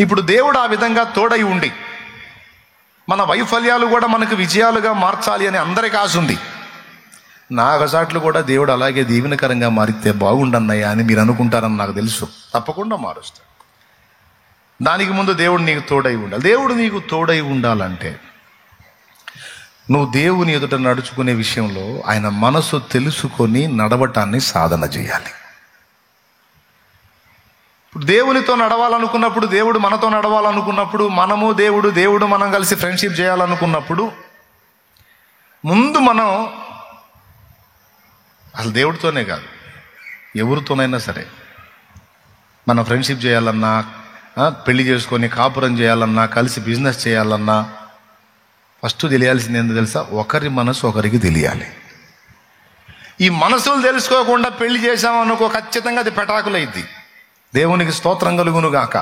ఇప్పుడు దేవుడు ఆ విధంగా తోడై ఉండి మన వైఫల్యాలు కూడా మనకు విజయాలుగా మార్చాలి అని అందరికీ ఆశ ఉంది. నా అగసాట్లు కూడా దేవుడు అలాగే దీవెనకరంగా మారితే బాగుండన్నయ్యా అని మీరు అనుకుంటారని నాకు తెలుసు. తప్పకుండా మారుస్తాడు. దానికి ముందు దేవుడు నీకు తోడై ఉండాలి. దేవుడు నీకు తోడై ఉండాలంటే నువ్వు దేవుని ఎదుట నడుచుకునే విషయంలో ఆయన మనసు తెలుసుకొని నడవటాన్ని సాధన చేయాలి. దేవునితో నడవాలనుకున్నప్పుడు, దేవుడు మనతో నడవాలనుకున్నప్పుడు, మనము దేవుడు మనం కలిసి ఫ్రెండ్షిప్ చేయాలనుకున్నప్పుడు ముందు మనం అసలు దేవుడితోనే కాదు ఎవరితోనైనా సరే మనం ఫ్రెండ్షిప్ చేయాలన్నా, పెళ్లి చేసుకొని కాపురం చేయాలన్నా, కలిసి బిజినెస్ చేయాలన్నా ఫస్ట్ తెలియాల్సింది ఏంటో తెలుసా? ఒకరి మనసు ఒకరికి తెలియాలి. ఈ మనసులు తెలుసుకోకుండా పెళ్లి చేసామనుకో ఖచ్చితంగా అది పెటాకులైద్ది. దేవునికి స్తోత్రం కలుగును గాక.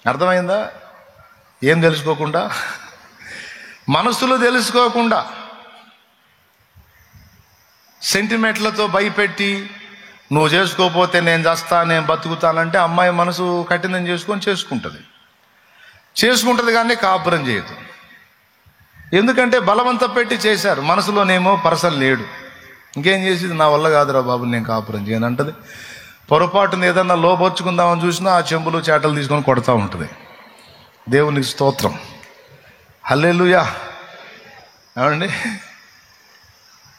అర్థమైందా? ఏం తెలుసుకోకుండా, మనసులు తెలుసుకోకుండా సెంటిమెంట్లతో భయపెట్టి నువ్వు చేసుకోకపోతే నేను చేస్తా, నేను బతుకుతానంటే అమ్మాయి మనసు కఠినం చేసుకుంటుంది కానీ కాపురం చేయదు. ఎందుకంటే బలవంత పెట్టి చేశారు. మనసులోనేమో పర్సన్ లేడు. ఇంకేం చేసేది? నా వల్ల కాదురా బాబు, నేను కాపురం చేయను అంటది. పొరపాటున ఏదన్నా లోపరుచుకుందామని చూసినా ఆ చెంబులు చేటలు తీసుకొని కొడతా ఉంటుంది. దేవునికి స్తోత్రం, హల్లెలూయా. ఏమండి,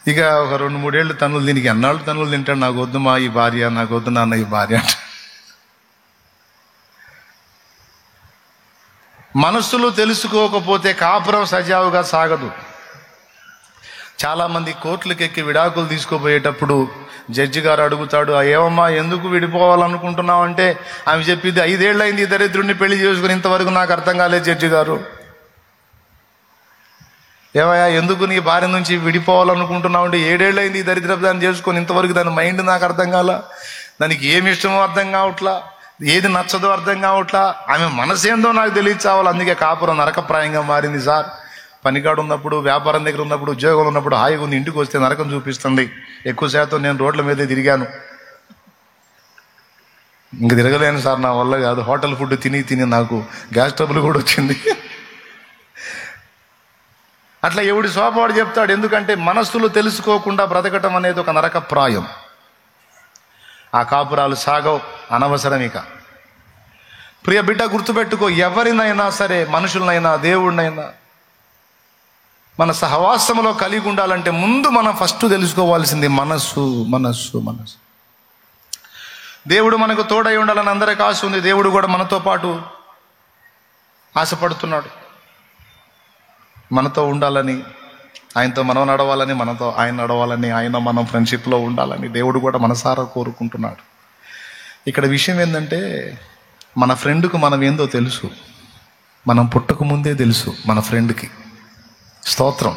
ఇక ఒక 2-3 ఏళ్ళు తనులు, దీనికి ఎన్నాళ్ళు తనులు తింటాడు? నాకు వద్దు మా ఈ భార్య, నాకు వద్దు నాన్న ఈ భార్య అంట. మనస్సులు తెలుసుకోకపోతే కాపురం సజావుగా సాగదు. చాలామంది కోర్టులకు ఎక్కి విడాకులు తీసుకోపోయేటప్పుడు జడ్జి గారు అడుగుతాడు, ఏమమ్మా ఎందుకు విడిపోవాలనుకుంటున్నావు అంటే ఆమె చెప్పింది, 5 ఏళ్ళైంది ఈ దరిద్రుడిని పెళ్లి చేసుకుని, ఇంతవరకు నాకు అర్థం కాలేదు జడ్జి గారు. ఏమయ్యా ఎందుకు నీ భార్య నుంచి విడిపోవాలనుకుంటున్నావు అంటే 7 ఏళ్ళైంది ఈ దరిద్రపు దాన్ని చేసుకొని, ఇంతవరకు దాని మైండ్ నాకు అర్థం కాల, దానికి ఏమి ఇష్టమో అర్థం కావట్లా, ఏది నచ్చదో అర్థం కావట్లా, ఆమె మనసేందో నాకు తెలియచావాలి. అందుకే కాపురం నరకప్రాయంగా మారింది సార్. పనికాడు ఉన్నప్పుడు, వ్యాపారం దగ్గర ఉన్నప్పుడు, ఉద్యోగంలో ఉన్నప్పుడు హాయిగా ఉంది, ఇంటికి వస్తే నరకం చూపిస్తుంది. ఎక్కువ శాతం నేను రోడ్ల మీదే తిరిగాను. ఇంక తిరగలేను సార్, నా వల్ల కాదు. హోటల్ ఫుడ్ తిని నాకు గ్యాస్ ట్రబుల్ కూడా వచ్చింది. అట్లా ఎవడి స్వభావాడు చెప్తాడు. ఎందుకంటే మనస్సులు తెలుసుకోకుండా బ్రతకటం అనేది ఒక నరకప్రాయం. ఆ కాపురాలు సాగవు, అనవసరం. ఇక ప్రియ బిడ్డ గుర్తుపెట్టుకో, ఎవరినైనా సరే, మనుషులనైనా దేవుడినైనా మన సహవాసంలో కలిగి ఉండాలంటే ముందు మనం ఫస్ట్ తెలుసుకోవాల్సింది మనస్సు. దేవుడు మనకు తోడై ఉండాలని అందరికీ ఆశ ఉంది. దేవుడు కూడా మనతో పాటు ఆశపడుతున్నాడు. మనతో ఉండాలని, ఆయనతో మనం నడవాలని, మనతో ఆయన నడవాలని, ఆయన మనం ఫ్రెండ్షిప్లో ఉండాలని దేవుడు కూడా మనసారా కోరుకుంటున్నాడు. ఇక్కడ విషయం ఏంటంటే, మన ఫ్రెండ్కు మనం ఏందో తెలుసు. మనం పుట్టక ముందే తెలుసు మన ఫ్రెండ్కి. స్తోత్రం.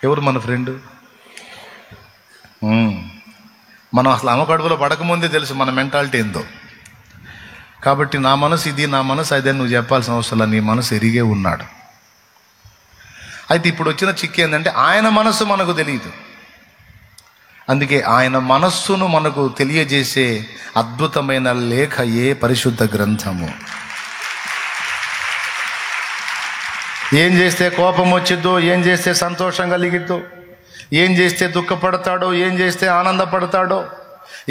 ఎవరు మన ఫ్రెండ్? మనం అసలు అమ్మ కడుపులో పడకముందే తెలుసు మన మెంటాలిటీ ఏందో. కాబట్టి నా మనసు ఇది, నా మనసు అదే నువ్వు చెప్పాల్సిన అవసరం, నీ మనసు ఎరిగే ఉన్నాడు. అయితే ఇప్పుడు వచ్చిన చిక్కు ఏంటంటే, ఆయన మనస్సు మనకు తెలియదు. అందుకే ఆయన మనస్సును మనకు తెలియజేసే అద్భుతమైన లేఖయే పరిశుద్ధ గ్రంథము. ఏం చేస్తే కోపం వచ్చిద్దో, ఏం చేస్తే సంతోషం కలిగిద్దో, ఏం చేస్తే దుఃఖపడతాడో, ఏం చేస్తే ఆనందపడతాడో,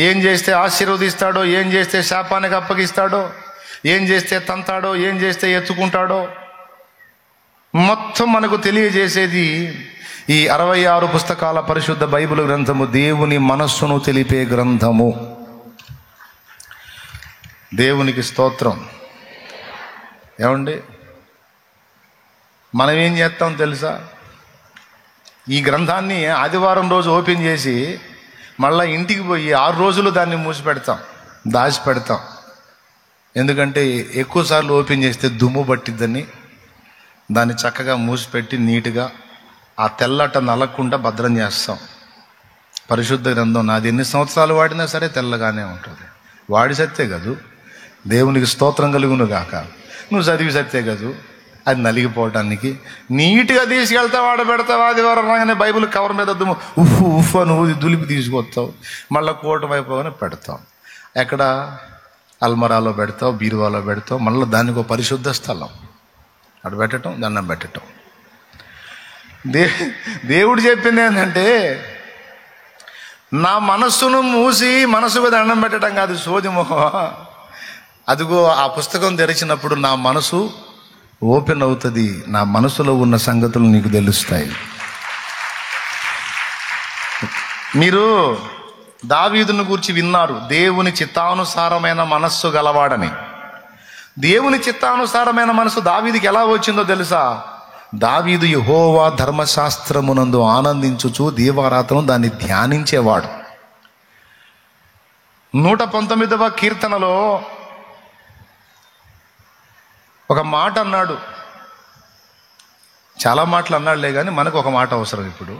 ఏం చేస్తే ఆశీర్వదిస్తాడో, ఏం చేస్తే శాపానికి అప్పగిస్తాడో, ఏం చేస్తే తంతాడో, ఏం చేస్తే ఎత్తుకుంటాడో, మొత్తం మనకు తెలియజేసేది ఈ 66 పుస్తకాల పరిశుద్ధ బైబిల్ గ్రంథము. దేవుని మనస్సును తెలిపే గ్రంథము. దేవునికి స్తోత్రం. ఏమండి, మనం ఏం చేస్తాం తెలుసా? ఈ గ్రంథాన్ని ఆదివారం రోజు ఓపెన్ చేసి మళ్ళీ ఇంటికి పోయి 6 రోజులు దాన్ని మూసిపెడతాం, దాచిపెడతాం. ఎందుకంటే ఎక్కువసార్లు ఓపెన్ చేస్తే దుమ్ము పట్టిద్దని దాన్ని చక్కగా మూసిపెట్టి నీట్గా ఆ తెల్లట నలగకుండా భద్రం చేస్తాం. పరిశుద్ధ గ్రంథం నాది ఎన్ని సంవత్సరాలు వాడినా సరే తెల్లగానే ఉంటుంది. వాడి సత్తే కదూ, దేవునికి స్తోత్రం కలుగును గాక. నువ్వు చదివి సత్తే కదూ, అది నలిగిపోవటానికి నీట్గా తీసుకెళ్తా వాడబెడతావు. ఆదివారం రాగానే బైబిల్ కవర్ మీద దుమ్ము ఉఫ్ అని దులిపి తీసుకొస్తావు, మళ్ళీ కూటం అయిపోగానే పెడతాం. ఎక్కడ అల్మరాలో పెడతావు, బీరువాలో పెడతావు, మళ్ళీ దానికి ఒక పరిశుద్ధ స్థలం అటు పెట్టడం, దండం పెట్టడం. దేవుడు చెప్పింది ఏంటంటే, నా మనస్సును మూసి మనసుకు దండం పెట్టడం కాదు సోది మొహం. అదిగో ఆ పుస్తకం తెరిచినప్పుడు నా మనసు ఓపెన్ అవుతుంది, నా మనసులో ఉన్న సంగతులు నీకు తెలుస్తాయి. మీరు దావీదును గూర్చి విన్నారు, దేవుని చిత్తానుసారమైన మనస్సు గలవాడని. దేవుని చిత్తానుసారమైన మనసు దావీదుకి ఎలా వచ్చిందో తెలుసా? దావీదు యెహోవా ధర్మశాస్త్రమునందు ఆనందించుచు దీవారాత్రం దాన్ని ధ్యానించేవాడు. 119వ కీర్తనలో ఒక మాట అన్నాడు. చాలా మాటలు అన్నాడులే కానీ మనకు ఒక మాట అవసరం ఇప్పుడు.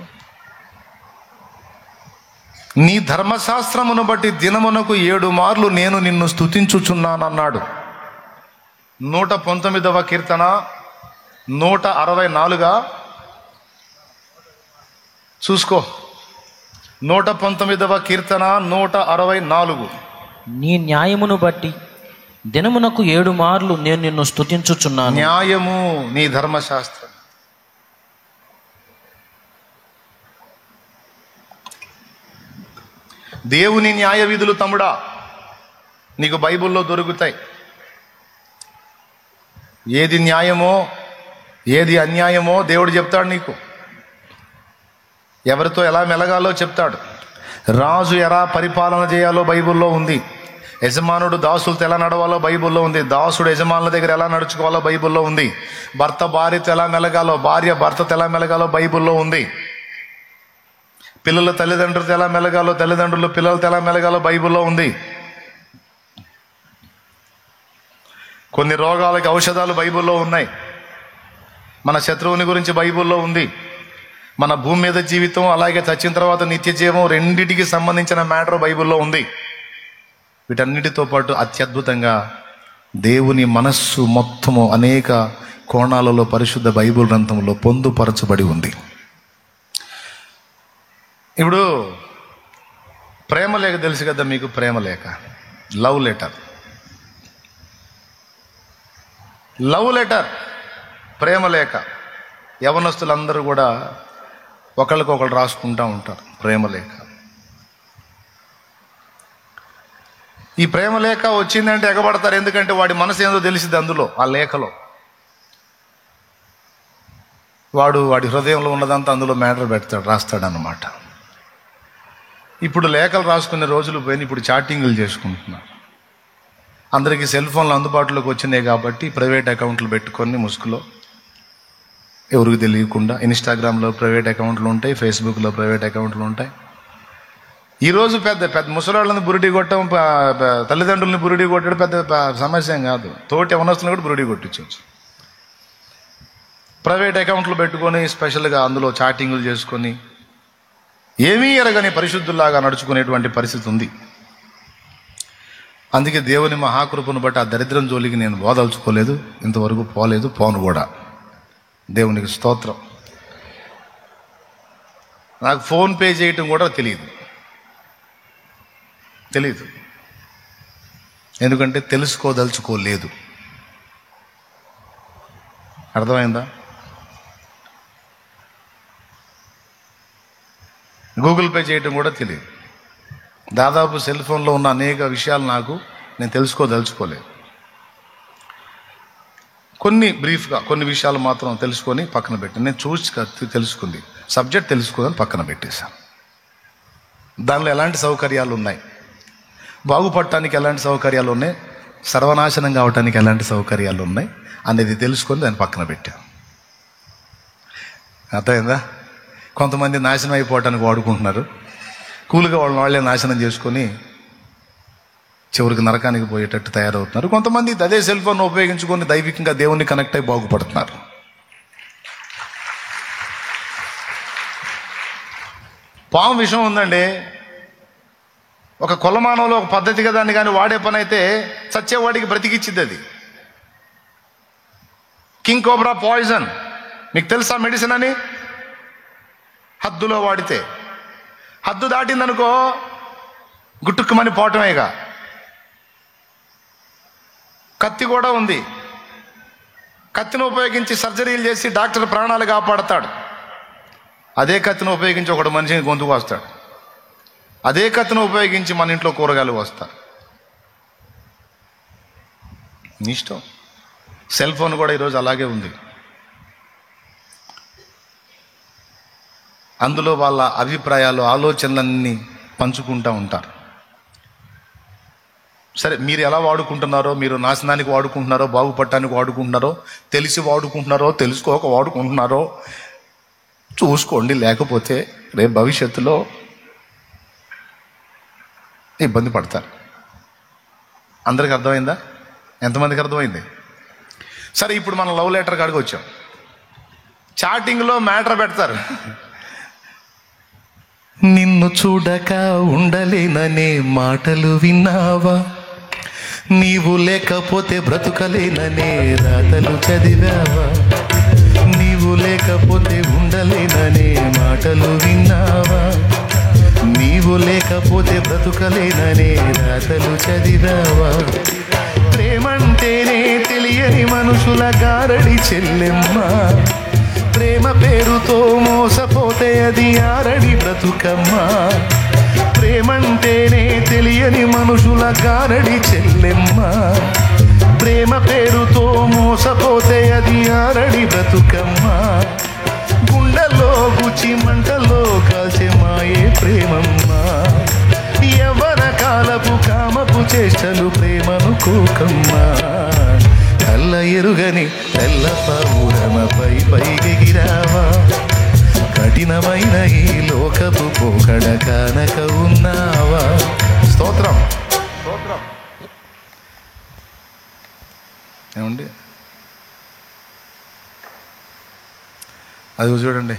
నీ ధర్మశాస్త్రమును బట్టి దినమునకు 7 మార్లు నేను నిన్ను స్తుతించుచున్నానన్నాడు. 119వ కీర్తన 164గా చూసుకో. 119వ కీర్తన 164. నీ న్యాయమును బట్టి దినమునకు 7 మార్లు నేను నిన్ను స్తుతించుచున్నాను. న్యాయము నీ ధర్మశాస్త్రం. దేవుని న్యాయ విధులు తమ్ముడా నీకు బైబిల్లో దొరుకుతాయి. ఏది న్యాయమో ఏది అన్యాయమో దేవుడు చెప్తాడు నీకు. ఎవరితో ఎలా మెలగాలో చెప్తాడు. రాజు ఎలా పరిపాలన చేయాలో బైబిల్లో ఉంది. యజమానుడు దాసులతో ఎలా నడవాలో బైబిల్లో ఉంది. దాసుడు యజమానుల దగ్గర ఎలా నడుచుకోవాలో బైబిల్లో ఉంది. భర్త భార్యతో ఎలా మెలగాలో, భార్య భర్తతో ఎలా మెలగాలో బైబిల్లో ఉంది. పిల్లలు తల్లిదండ్రులతో ఎలా మెలగాలో, తల్లిదండ్రులు పిల్లలతో ఎలా మెలగాలో బైబిల్లో ఉంది. కొన్ని రోగాలకి ఔషధాలు బైబిల్లో ఉన్నాయి. మన శత్రువుని గురించి బైబిల్లో ఉంది. మన భూమి మీద జీవితం అలాగే చచ్చిన తర్వాత నిత్య జీవం రెండిటికి సంబంధించిన మ్యాటర్ బైబిల్లో ఉంది. వీటన్నిటితో పాటు అత్యద్భుతంగా దేవుని మనస్సు మొత్తము అనేక కోణాలలో పరిశుద్ధ బైబిల్ గ్రంథంలో పొందుపరచబడి ఉంది. ఇప్పుడు ప్రేమ లేఖ తెలుసు కదా మీకు. ప్రేమ లేఖ, లవ్ లెటర్. లవ్ లెటర్, ప్రేమ లేఖ యవనస్తులందరూ కూడా ఒకళ్ళకొకళ్ళు రాసుకుంటూ ఉంటారు ప్రేమ లేఖ. ఈ ప్రేమ లేఖ వచ్చిందంటే ఎగబడతారు. ఎందుకంటే వాడి మనసు ఏందో తెలిసింది అందులో, ఆ లేఖలో. వాడి హృదయంలో ఉన్నదంతా అందులో మ్యాటర్ పెడతాడు, రాస్తాడు అన్నమాట. ఇప్పుడు లేఖలు రాసుకునే రోజులు పోయిన ఇప్పుడు చాటింగ్లు చేసుకుంటున్నారు. అందరికీ సెల్ ఫోన్లు అందుబాటులోకి వచ్చినాయి కాబట్టి ప్రైవేట్ అకౌంట్లు పెట్టుకొని ముసుగులో ఎవరికి తెలియకుండా ఇన్స్టాగ్రామ్లో ప్రైవేట్ అకౌంట్లు ఉంటాయి, ఫేస్బుక్లో ప్రైవేట్ అకౌంట్లు ఉంటాయి. ఈరోజు పెద్ద పెద్ద ముసలాళ్ళని బురిడి కొట్టడం, తల్లిదండ్రులని బురిడి కొట్టడం పెద్ద సమస్య కాదు. తోటి యవనస్తులను కూడా బురిడి కొట్టించవచ్చు. ప్రైవేట్ అకౌంట్లు పెట్టుకొని స్పెషల్గా అందులో చాటింగ్లు చేసుకొని ఏమీ ఎరగని పరిశుద్ధుల్లాగా నడుచుకునేటువంటి పరిస్థితి ఉంది. అందుకే దేవుని మహాకృపను బట్టి ఆ దరిద్రం జోలికి నేను బోదలుచుకోలేదు, ఇంతవరకు పోలేదు, పోను కూడా. దేవునికి స్తోత్రం. నాకు ఫోన్ పే చేయటం కూడా తెలియదు. ఎందుకంటే తెలుసుకోదలుచుకోలేదు. అర్థమైందా? గూగుల్ పే చేయటం కూడా తెలియదు. దాదాపు సెల్ ఫోన్లో ఉన్న అనేక విషయాలు నేను తెలుసుకోదలుచుకోలేదు. బ్రీఫ్గా కొన్ని విషయాలు మాత్రం తెలుసుకొని పక్కన పెట్టాను. నేను చూసి తెలుసుకుంది, సబ్జెక్ట్ తెలుసుకోదని పక్కన పెట్టేశాను. దానిలో ఎలాంటి సౌకర్యాలు ఉన్నాయి, బాగుపడటానికి ఎలాంటి సౌకర్యాలు ఉన్నాయి, సర్వనాశనం కావటానికి ఎలాంటి సౌకర్యాలు ఉన్నాయి అనేది తెలుసుకొని దాన్ని పక్కన పెట్టాను. అర్థమైందా? కొంతమంది నాశనం అయిపోవటానికి వాడుకుంటున్నారు. కూలుగా వాళ్ళే నాశనం చేసుకొని చివరికి నరకానికి పోయేటట్టు తయారవుతున్నారు. కొంతమంది అదే సెల్ ఫోన్ ఉపయోగించుకొని దైవికంగా దేవుణ్ణి కనెక్ట్ అయి బాగుపడుతున్నారు. పాము విషయం ఉందండి. ఒక కొలమానంలో ఒక పద్ధతిగా దాన్ని కానీ వాడే పని అయితే చచ్చేవాడికి బ్రతికిచ్చిద్ది అది. కింగ్ కోబ్రా పాయిజన్ మీకు తెలుసా మెడిసిన్ అని? హద్దులో వాడితే, హద్దు దాటిందనుకో గుట్టుక్కుమని పోవటమేగా. కత్తి కూడా ఉంది. కత్తిని ఉపయోగించి సర్జరీలు చేసి డాక్టర్ ప్రాణాలు కాపాడతాడు. అదే కత్తిని ఉపయోగించి ఒకడు మనిషిని గొంతుకు వస్తాడు. అదే కత్తిని ఉపయోగించి మన ఇంట్లో కూరగాయలు వస్తారు. నీ ఇష్టం. సెల్ ఫోన్ కూడా ఈరోజు అలాగే ఉంది. అందులో వాళ్ళ అభిప్రాయాలు, ఆలోచనలన్నీ పంచుకుంటూ ఉంటారు. సరే, మీరు ఎలా వాడుకుంటున్నారో, మీరు నాశనానికి వాడుకుంటున్నారో, బాగుపడటానికి వాడుకుంటున్నారో, తెలిసి వాడుకుంటున్నారో, తెలుసుకోక వాడుకుంటున్నారో చూసుకోండి. లేకపోతే రేపు భవిష్యత్తులో ఇబ్బంది పడతారు. అందరికి అర్థమైందా? ఎంతమందికి అర్థమైంది? సరే, ఇప్పుడు మనం లవ్ లెటర్ కాడికి వచ్చాం. చాటింగ్లో మ్యాటర్ పెడతారు. నిన్ను చూడక ఉండలేననే మాటలు విన్నావా, నీవు లేకపోతే బ్రతుకలేననే రాతలు చదివావా, నీవు లేకపోతే ఉండలేననే మాటలు విన్నావా, నీవు లేకపోతే బ్రతుకలేననే రాతలు చదివావా. ప్రేమంటేనే తెలియని మనుషుల గారడి చెల్లెమ్మ, ప్రేమ పేరుతో మోసపోతే అది ఆరడి బ్రతుకమ్మ. ప్రేమంటేనే తెలియని మనుషుల గారడి చెల్లెమ్మ, ప్రేమ పేరుతో మోసపోతే అది ఆరడి బ్రతుకమ్మ. గుండెలో గుచ్చి మంటలో కాల్చే మాయే ప్రేమమ్మ. యవ్వన కాలపు కామపు చేష్టలు ప్రేమను కోకమ్మా. కళ్ళ ఎరుగని తెల్ల పౌరమపై పైగిరావా, కఠినమైన ఈ లోకపు పోకడ కానక ఉన్నావా. స్తోత్రం. ఏమండి, అది చూడండి.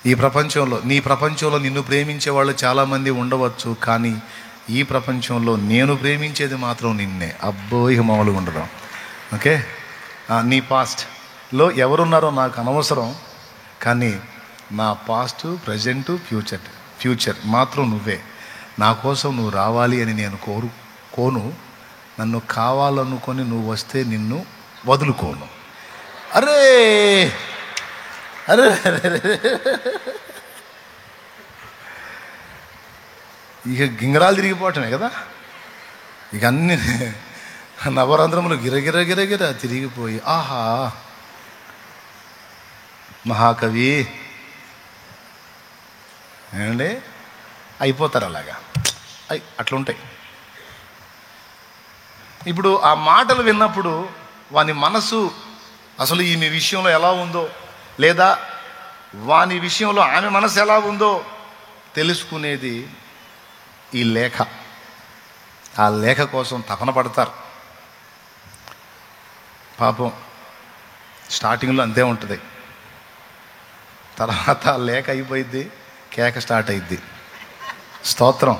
ఈ ప్రపంచంలో, నీ ప్రపంచంలో నిన్ను ప్రేమించే వాళ్ళు చాలామంది ఉండవచ్చు, కానీ ఈ ప్రపంచంలో నేను ప్రేమించేది మాత్రం నిన్నే. అబ్బో, ఇక మామూలుగా ఉండదు. ఓకే, నీ పాస్ట్లో ఎవరున్నారో నాకు అనవసరం, కానీ నా పాస్ట్, ప్రజెంట్, ఫ్యూచర్ మాత్రం నువ్వే. నా కోసం నువ్వు రావాలి అని నేను కోను. నన్ను కావాలనుకొని నువ్వు వస్తే నిన్ను వదులుకోను. అరే అరే ఇక గింగరాలు తిరిగిపోవటమే కదా. ఇక అన్ని నవరంధ్రములు గిరగిర తిరిగిపోయి, ఆహా మహాకవి ఏమండి అయిపోతారు. అలాగా అట్లుంటాయి. ఇప్పుడు ఆ మాటలు విన్నప్పుడు వాని మనసు అసలు ఈమె విషయంలో ఎలా ఉందో, లేదా వాని విషయంలో ఆమె మనసు ఎలా ఉందో తెలుసుకునేది ఈ లేఖ. ఆ లేఖ కోసం తపన పడతారు. పాపం స్టార్టింగ్లో అంతే ఉంటుంది. తర్వాత లేఖ అయిపోయిద్ది, కేక స్టార్ట్ అయిద్ది. స్తోత్రం.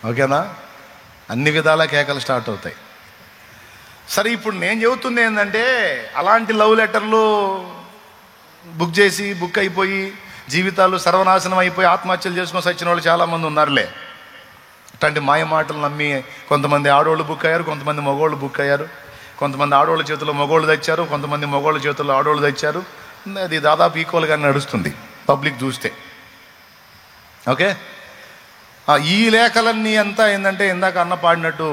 ఓకేనా? అన్ని విధాల కేకలు స్టార్ట్ అవుతాయి. సరే, ఇప్పుడు నేను చెబుతుంది ఏంటంటే, అలాంటి లవ్ లెటర్లు బుక్ అయిపోయి జీవితాలు సర్వనాశనం అయిపోయి ఆత్మహత్యలు చేసుకొని వచ్చిన వాళ్ళు చాలామంది ఉన్నారులే. అట్లాంటి మాయ మాటలు నమ్మి కొంతమంది ఆడవాళ్ళు బుక్ అయ్యారు, కొంతమంది మగవాళ్ళు బుక్ అయ్యారు. కొంతమంది ఆడవాళ్ళ చేతుల్లో మగవాళ్ళు తెచ్చారు, కొంతమంది మగవాళ్ళ చేతుల్లో ఆడవాళ్ళు తెచ్చారు. అది దాదాపు ఈక్వల్గా నడుస్తుంది పబ్లిక్ చూస్తే. ఓకే, ఈ లేఖలన్నీ అంతా ఏంటంటే ఇందాక అన్న పాడినట్టు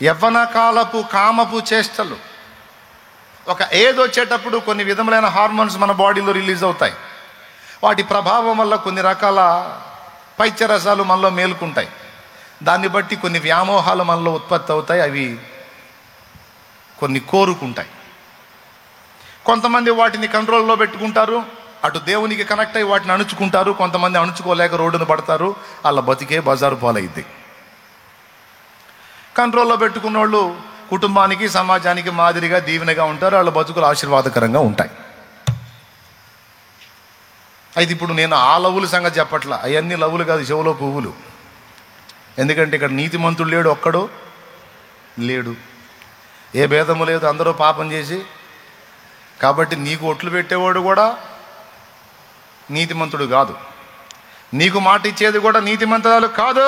యవ్వన కాలపు కామపు చేష్టలు. ఒక ఏజ్ వచ్చేటప్పుడు కొన్ని విధములైన హార్మోన్స్ మన బాడీలో రిలీజ్ అవుతాయి. వాటి ప్రభావం వల్ల కొన్ని రకాల పైత్యరసాలు మనలో మేలుకుంటాయి. దాన్ని బట్టి కొన్ని వ్యామోహాలు మనలో ఉత్పత్తి అవుతాయి. అవి కొన్ని కోరుకుంటాయి. కొంతమంది వాటిని కంట్రోల్లో పెట్టుకుంటారు, అటు దేవునికి కనెక్ట్ అయ్యి వాటిని అణుచుకుంటారు. కొంతమంది అణుచుకోలేక రోడ్డును పడతారు. వాళ్ళ బతికే బజారు పాలైద్ది. కంట్రోల్లో పెట్టుకున్న వాళ్ళు కుటుంబానికి, సమాజానికి మాదిరిగా దీవెనగా ఉంటారు. వాళ్ళ బతుకులు ఆశీర్వాదకరంగా ఉంటాయి. అయితే ఇప్పుడు నేను ఆ లవ్వుల సంగతి చెప్పట్లా. అవన్నీ లవ్వులు కాదు, చెవులో పువ్వులు. ఎందుకంటే ఇక్కడ నీతిమంతుడు లేడు, ఒక్కడు లేడు. ఏ భేదము లేదు, అందరూ పాపం చేసి. కాబట్టి నీకు ఒట్లు పెట్టేవాడు కూడా నీతిమంతుడు కాదు, నీకు మాట ఇచ్చేది కూడా నీతిమంతురాలు కాదు.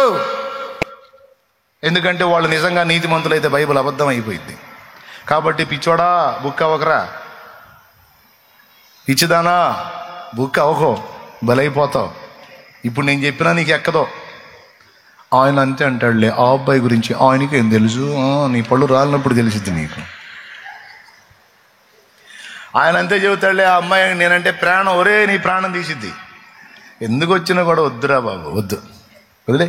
ఎందుకంటే వాళ్ళు నిజంగా నీతిమంతులైతే బైబిల్ అబద్ధం అయిపోయింది. కాబట్టి పిచ్చోడా బుక్ అవ్వకరా, పిచ్చిదానా బుక్ అవ్వకో, బలైపోతావు. ఇప్పుడు నేను చెప్పినా నీకు ఎక్కదో. ఆయన అంతే అంటాడులే, ఆ అబ్బాయి గురించి ఆయనకి ఏం తెలుసు, నీ పళ్ళు రాలినప్పుడు తెలిసిద్ది నీకు. ఆయన అంతే చెబుతాడులే, ఆ అమ్మాయి నేనంటే ప్రాణం, ఒరే నీ ప్రాణం తీసిద్ది. ఎందుకు వచ్చినా కూడా వద్దురా బాబు, వద్దు, వదిలే,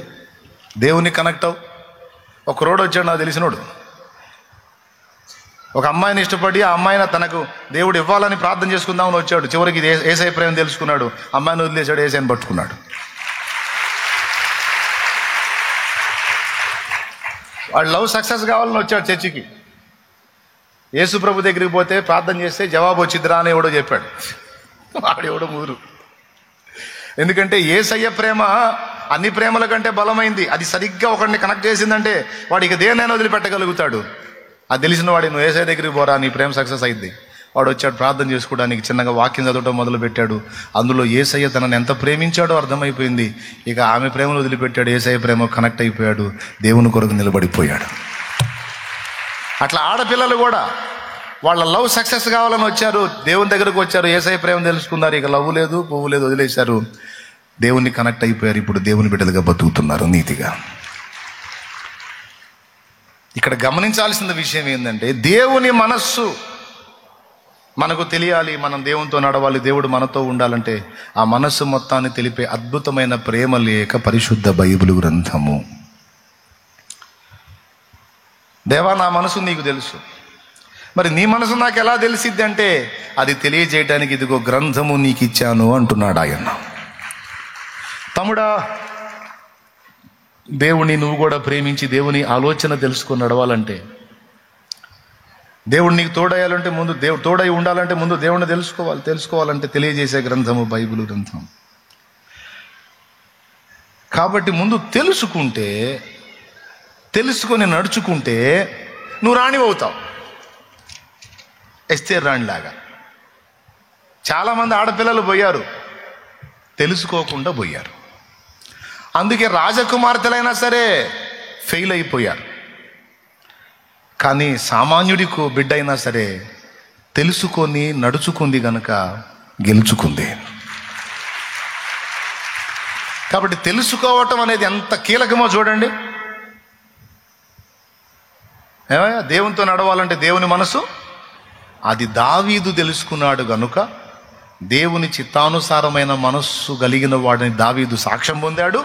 దేవునికి కనెక్ట్ అవు. ఒక రోడ్ వచ్చాడు నాకు తెలిసినోడు, ఒక అమ్మాయిని ఇష్టపడి ఆ అమ్మాయిని తనకు దేవుడు ఇవ్వాలని ప్రార్థన చేసుకుందామని వచ్చాడు. చివరికి యేసయ్య ప్రేమ తెలుసుకున్నాడు, అమ్మాయిని వదిలేశాడు, యేసయ్యని పట్టుకున్నాడు. వాడు లవ్ సక్సెస్ కావాలని వచ్చాడు చర్చికి. యేసు ప్రభు దగ్గరికి పోతే ప్రార్థన చేస్తే జవాబు వచ్చిద్దిరా అని ఎవడో చెప్పాడు. వాడెవడో ఊరు. ఎందుకంటే యేసయ్య ప్రేమ అన్ని ప్రేమల కంటే బలమైంది. అది సరిగ్గా ఒకడిని కనెక్ట్ చేసిందంటే వాడు ఇక దేన్నైనా వదిలిపెట్టగలుగుతాడు. అది తెలిసిన వాడి, నువ్వు యేసయ్య దగ్గరికి పోరా, నీ ప్రేమ సక్సెస్ అయింది. వాడు వచ్చాడు ప్రార్థన చేసుకోవడానికి, చిన్నగా వాక్యం చదవటం మొదలు పెట్టాడు. అందులో యేసయ్య తనని ఎంత ప్రేమించాడో అర్థమైపోయింది. ఇక ఆమె ప్రేమను వదిలిపెట్టాడు, యేసయ్య ప్రేమ కనెక్ట్ అయిపోయాడు, దేవుని కొరకు నిలబడిపోయాడు. అట్లా ఆడపిల్లలు కూడా వాళ్ళ లవ్ సక్సెస్ కావాలని వచ్చారు, దేవుని దగ్గరకు వచ్చారు, యేసయ్య ప్రేమ తెలుసుకున్నారు. ఇక లవ్ లేదు, పువ్వు లేదు, వదిలేశారు, దేవుని కనెక్ట్ అయిపోయారు. ఇప్పుడు దేవుని బిడ్డలుగా బతుకుతున్నారు నీతిగా. ఇక్కడ గమనించాల్సిన విషయం ఏంటంటే, దేవుని మనస్సు మనకు తెలియాలి, మనం దేవునితో నడవాలి, దేవుడు మనతో ఉండాలంటే ఆ మనస్సు మొత్తాన్ని తెలిపే అద్భుతమైన ప్రేమ లేఖ పరిశుద్ధ బైబిలు గ్రంథము. దేవా, నా మనసు నీకు తెలుసు. మరి నీ మనసు నాకు ఎలా తెలిసిద్ది అంటే, అది తెలియజేయడానికి ఇదిగో గ్రంథము నీకు ఇచ్చాను అంటున్నాడు ఆయన. తమ్ముడా, దేవుణ్ణి నువ్వు కూడా ప్రేమించి దేవుని ఆలోచన తెలుసుకొని నడవాలంటే, దేవుడు నీకు తోడయ్యాలంటే ముందు తోడై ఉండాలంటే ముందు దేవుణ్ణి తెలుసుకోవాలంటే తెలియజేసే గ్రంథము బైబిల్ గ్రంథం. కాబట్టి ముందు తెలుసుకొని నడుచుకుంటే నువ్వు రాణివవుతావు, ఎస్తేర్ రాణిలాగా. చాలామంది ఆడపిల్లలు పోయారు, తెలుసుకోకుండా పోయారు. అందుకే రాజకుమార్తెలైనా సరే ఫెయిల్ అయిపోయారు. కానీ సామాన్యుడికి బిడ్డ అయినా సరే తెలుసుకొని నడుచుకుంది గనక గెలుచుకుంది. కాబట్టి తెలుసుకోవటం అనేది ఎంత కీలకమో చూడండి. ఏమయ్యా, దేవునితో నడవాలంటే దేవుని మనసు, అది దావీదు తెలుసుకున్నాడు గనుక దేవుని చిత్తానుసారమైన మనస్సు కలిగిన వాడిని దావీదు సాక్ష్యం పొందాడు.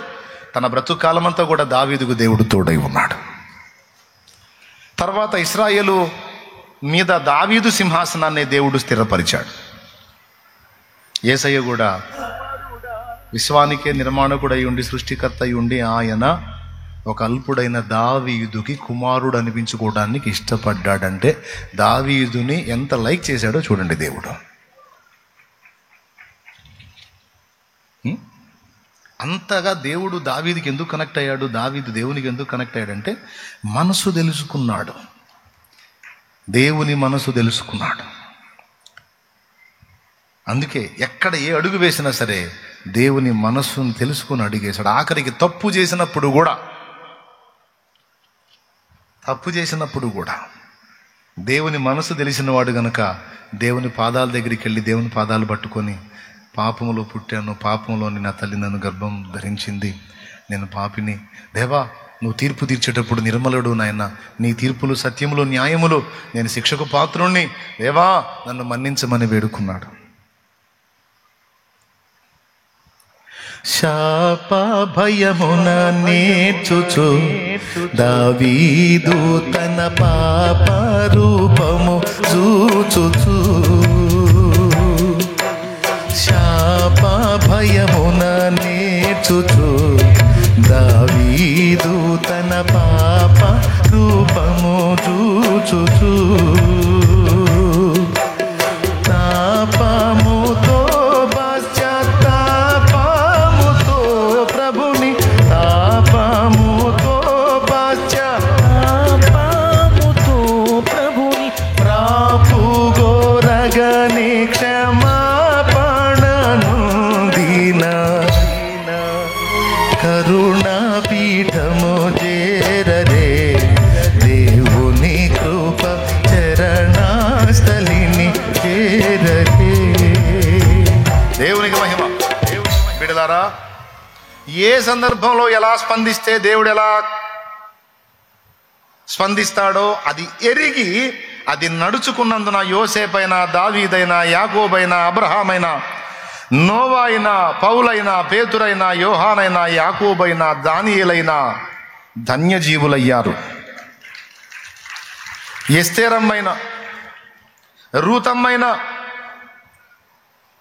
తన బ్రతుకాలమంతా కూడా దావీదుకు దేవుడు తోడై ఉన్నాడు. తర్వాత ఇశ్రాయేలు మీద దావీదు సింహాసనాన్ని దేవుడు స్థిరపరిచాడు. యేసయ్య కూడా విశ్వానికే నిర్మాణకుడై ఉండి సృష్టికర్త అయి ఉండి ఆయన ఒక అల్పుడైన దావీదుకి కుమారుడు అనిపించుకోవడానికి ఇష్టపడ్డాడంటే దావీదుని ఎంత లైక్ చేశాడో చూడండి దేవుడు. అంతగా దేవుడు దావీదుకి ఎందుకు కనెక్ట్ అయ్యాడు, దావీదు దేవునికి ఎందుకు కనెక్ట్ అయ్యాడంటే మనసు తెలుసుకున్నాడు, దేవుని మనసు తెలుసుకున్నాడు. అందుకే ఎక్కడ ఏ అడుగు వేసినా సరే దేవుని మనస్సును తెలుసుకుని అడిగేశాడు. ఆఖరికి తప్పు చేసినప్పుడు కూడా దేవుని మనసు తెలిసిన వాడు గనక దేవుని పాదాల దగ్గరికి వెళ్ళి దేవుని పాదాలు పట్టుకొని, పాపములో పుట్టాను, పాపంలోని నా తల్లి నన్ను గర్భం ధరించింది, నేను పాపిని, దేవా నువ్వు తీర్పు తీర్చేటప్పుడు నిర్మలుడు నాయన, నీ తీర్పులు సత్యములు న్యాయములు, నేను శిక్షకు పాత్రుణ్ణి, దేవా నన్ను మన్నించమని వేడుకున్నాడు. శాప భయమున నేర్చుచు దావీదు తన పాప రూపము చూచుచు, శాప భయమున నేర్చుచు దావీదు తన పాప రూపము చూచుచు, తాపముతో పశ్చాత్తాపముతో ప్రభుని, తాపముతో పశ్చాత్తాపముతో ప్రభుని ప్రాపు గోరగని క్షమాపణను దీన కరుణా పీఠము చేరరే ఏ సందర్భంలో ఎలా స్పందిస్తే దేవుడు ఎలా స్పందిస్తాడో అది ఎరిగి అది నడుచుకున్నందున యోసేపైనా, దావీదైనా, యాకోబైనా, అబ్రహామైనా, నోవా అయినా, పౌలైనా, పేతురైనా, యోహానైనా, యాకోబైనా, దానియేలైనా ధన్యజీవులయ్యారు. ఎస్తేరమ్మైన, రూతమ్మైన,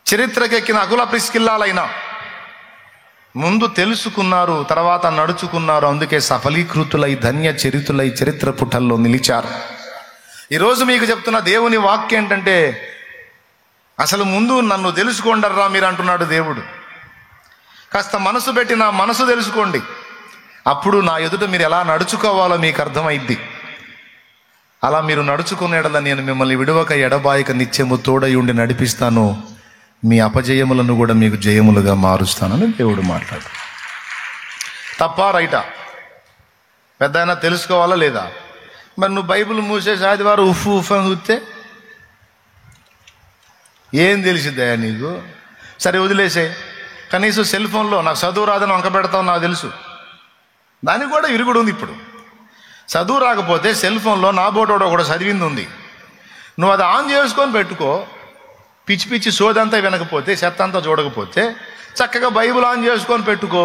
చరిత్రకెక్కిన అకుల ప్రిస్కిల్లాలైనా ముందు తెలుసుకున్నారు, తర్వాత నడుచుకున్నారు. అందుకే సఫలీకృతులై ధన్య చరితులై చరిత్ర పుటల్లో నిలిచారు. ఈరోజు మీకు చెప్తున్న దేవుని వాక్యం ఏంటంటే, అసలు ముందు నన్ను తెలుసుకోండర్రా మీరు అంటున్నాడు దేవుడు. కాస్త మనసు పెట్టి నా మనసు తెలుసుకోండి, అప్పుడు నా ఎదుట మీరు ఎలా నడుచుకోవాలో మీకు అర్థమైద్ది. అలా మీరు నడుచుకునేడలా నేను మిమ్మల్ని విడువక ఎడబాయక నిత్యము తోడై ఉండి నడిపిస్తాను, మీ అపజయములను కూడా మీకు జయములుగా మారుస్తానని దేవుడు మాట్లాడు. తప్పా రైటా? పెద్ద అయినా తెలుసుకోవాలా లేదా? మరి నువ్వు బైబిల్ మూసేసి ఆదివారం ఉఫ్ ఉఫ్ అని చూస్తే ఏం తెలిసిద్దయా నీకు? సరే వదిలేసే. కనీసం సెల్ ఫోన్లో నాకు చదువు రాదని వంక పెడతావు నాకు తెలుసు, దానికి కూడా ఇరుగుడు ఉంది. ఇప్పుడు చదువు రాకపోతే సెల్ ఫోన్లో నా బోటోడో కూడా చదివింది ఉంది, నువ్వు అది ఆన్ చేసుకొని పెట్టుకో. పిచ్చి పిచ్చి సోదంతా వినకపోతే, చెత్త అంతా చూడకపోతే చక్కగా బైబిల్ ఆన్ చేసుకొని పెట్టుకో,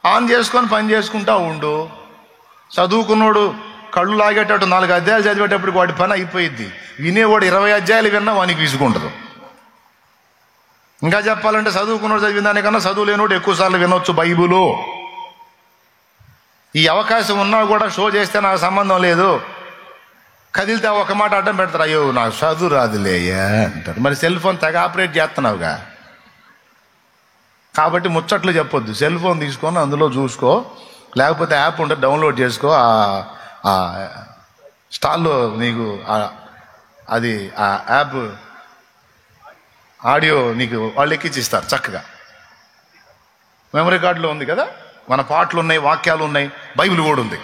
ఆన్ చేసుకొని పని చేసుకుంటా ఉండు. చదువుకున్నోడు కళ్ళు లాగేటట్టు 4 అధ్యాయాలు చదివేటప్పటికి వాడి పని అయిపోయిద్ది. వినేవాడు 20 అధ్యాయాలు విన్నా వానికి విసుకుంటుంది. ఇంకా చెప్పాలంటే చదువుకున్నోడు చదివిన దానికన్నా చదువు లేనోడు ఎక్కువసార్లు వినొచ్చు బైబిలు. ఈ అవకాశం ఉన్నా కూడా షో చేస్తే నాకు సంబంధం లేదు, కదిలితే ఒక మాట అడ్డం పెడతారు, అయ్యో నాకు చదువు రాదులేయ్యా అంటారు. మరి సెల్ ఫోన్ తెగ ఆపరేట్ చేస్తున్నావుగా, కాబట్టి ముచ్చట్లు చెప్పొద్దు. సెల్ ఫోన్ తీసుకొని అందులో చూసుకో, లేకపోతే యాప్ ఉంటే డౌన్లోడ్ చేసుకో. ఆ స్టాల్లో నీకు అది ఆ యాప్ ఆడియో నీకు వాళ్ళు ఎక్కించిస్తారు చక్కగా. మెమరీ కార్డులో ఉంది కదా, మన పాటలు ఉన్నాయి, వాక్యాలు ఉన్నాయి, బైబిల్ కూడా ఉంది.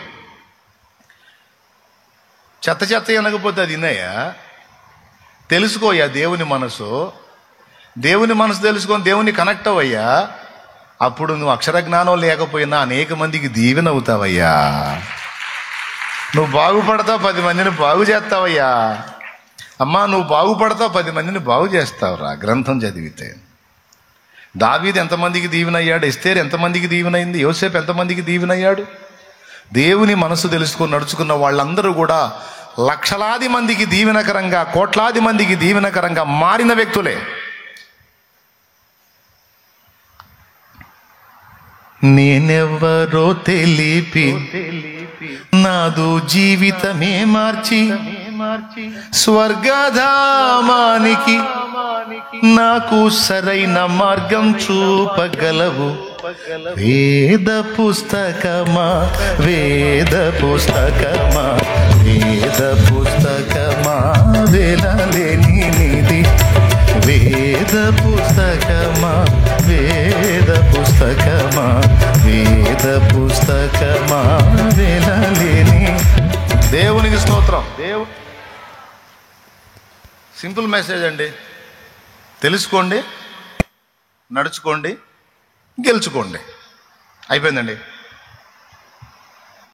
చెత్త చెత్త అనకపోతే అది విన్నాయా? తెలుసుకోయ్యా దేవుని మనసు. దేవుని మనసు తెలుసుకొని దేవుని కనెక్ట్ అవ్వయ్యా. అప్పుడు నువ్వు అక్షర జ్ఞానం లేకపోయినా అనేక మందికి దీవెన అవుతావయ్యా. నువ్వు బాగుపడతావు, 10 మందిని బాగు చేస్తావయ్యా. అమ్మా నువ్వు బాగుపడతావు, 10 మందిని బాగు చేస్తావురా గ్రంథం చదివితే. దావీదు ఎంతమందికి దీవెనయ్యాడు, ఎస్తేరు ఎంతమందికి దీవెనైంది, యోసేపు ఎంతమందికి దీవెనయ్యాడు. దేవుని మనసు తెలుసుకొని నడుచుకున్న వాళ్ళందరూ కూడా లక్షలాది మందికి దీవెనకరంగా, కోట్లాది మందికి దీవెనకరంగా మారిన వ్యక్తులే. నేనెవ్వరో తెలిపి నాదు జీవితమే మార్చి స్వర్గధామానికి నాకు సరైన మార్గం చూపగలవు. వేద పుస్తకమా, వేద పుస్తకమా, వేద పుస్తకమా, వేలలేని నిధి. వేద పుస్తకమా, వేద పుస్తకమా, వేద పుస్తకమా, వేలలేని. దేవునికి స్తోత్రం. సింపుల్ మెసేజ్ అండి. తెలుసుకోండి, నడుచుకోండి, గెలుచుకోండి. అయిపోయిందండి.